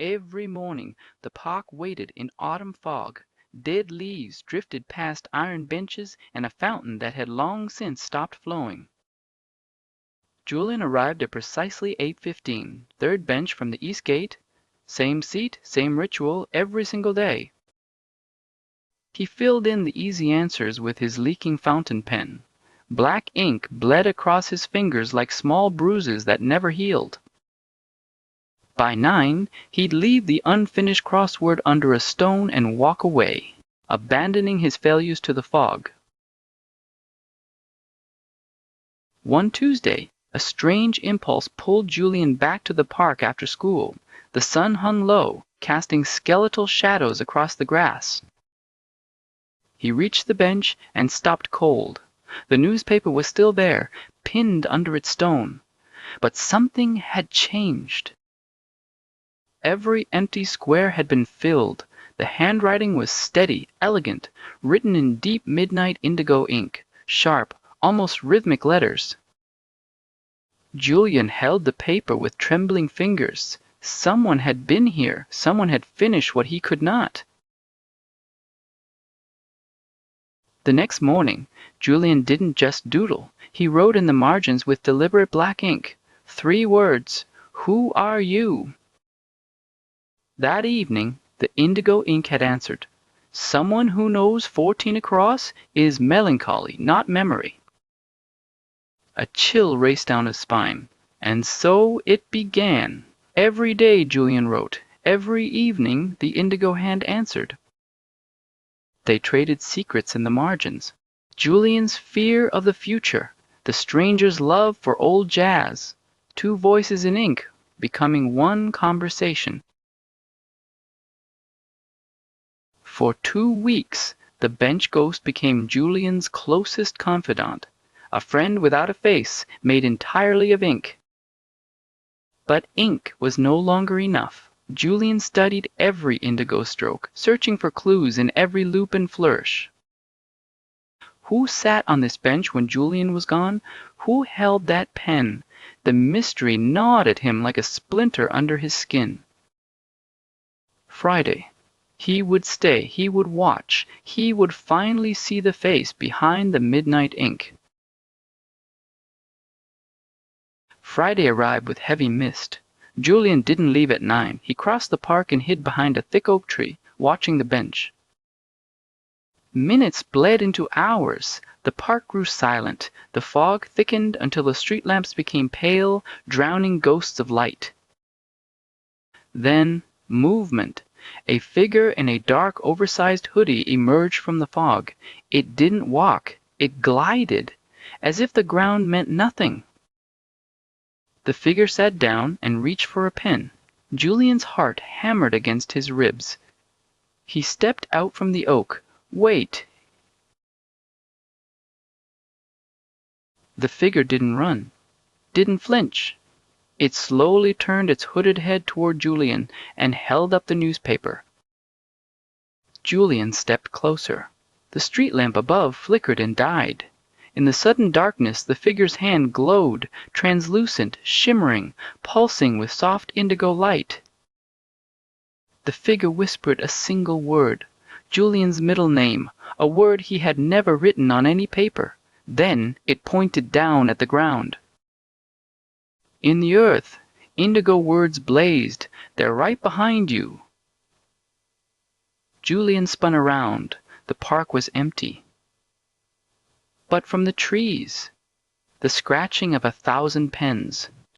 Every morning the park waited in autumn fog. Dead leaves drifted past iron benches and a fountain that had long since stopped flowing. Julian arrived at precisely 8:15, third bench from the east gate. Same seat, same ritual, every single day. He filled in the easy answers with his leaking fountain pen. Black ink bled across his fingers like small bruises that never healed. By 9, he'd leave the unfinished crossword under a stone and walk away, abandoning his failures to the fog. One Tuesday, a strange impulse pulled Julian back to the park after school. The sun hung low, casting skeletal shadows across the grass. He reached the bench and stopped cold. The newspaper was still there, pinned under its stone. But something had changed. Every empty square had been filled. The handwriting was steady, elegant, written in deep midnight indigo ink, sharp, almost rhythmic letters. Julian held the paper with trembling fingers. Someone had been here. Someone had finished what he could not. The next morning, Julian didn't just doodle. He wrote in the margins with deliberate black ink 3 words: "Who are you?" That evening, the indigo ink had answered. Someone who knows 14 across is melancholy, not memory. A chill raced down his spine. And so it began. Every day, Julian wrote. Every evening, the indigo hand answered. They traded secrets in the margins. Julian's fear of the future, the stranger's love for old jazz, 2 voices in ink, becoming one conversation. For 2 weeks, the bench ghost became Julian's closest confidant, a friend without a face, made entirely of ink. But ink was no longer enough. Julian studied every indigo stroke, searching for clues in every loop and flourish. Who sat on this bench when Julian was gone? Who held that pen? The mystery gnawed at him like a splinter under his skin. Friday. He would stay. He would watch. He would finally see the face behind the midnight ink. Friday arrived with heavy mist. Julian didn't leave at 9. He crossed the park and hid behind a thick oak tree, watching the bench. Minutes bled into hours. The park grew silent. The fog thickened until the street lamps became pale, drowning ghosts of light. Then, movement. A figure in a dark, oversized hoodie emerged from the fog. It didn't walk. It glided, as if the ground meant nothing. The figure sat down and reached for a pen. Julian's heart hammered against his ribs. He stepped out from the oak. Wait. The figure didn't run, didn't flinch. It slowly turned its hooded head toward Julian and held up the newspaper. Julian stepped closer. The street lamp above flickered and died. In the sudden darkness, the figure's hand glowed, translucent, shimmering, pulsing with soft indigo light. The figure whispered a single word, Julian's middle name, a word he had never written on any paper. Then it pointed down at the ground. In the earth, indigo words blazed. They're right behind you. Julian spun around. The park was empty. But from the trees, the scratching of 1,000 pens,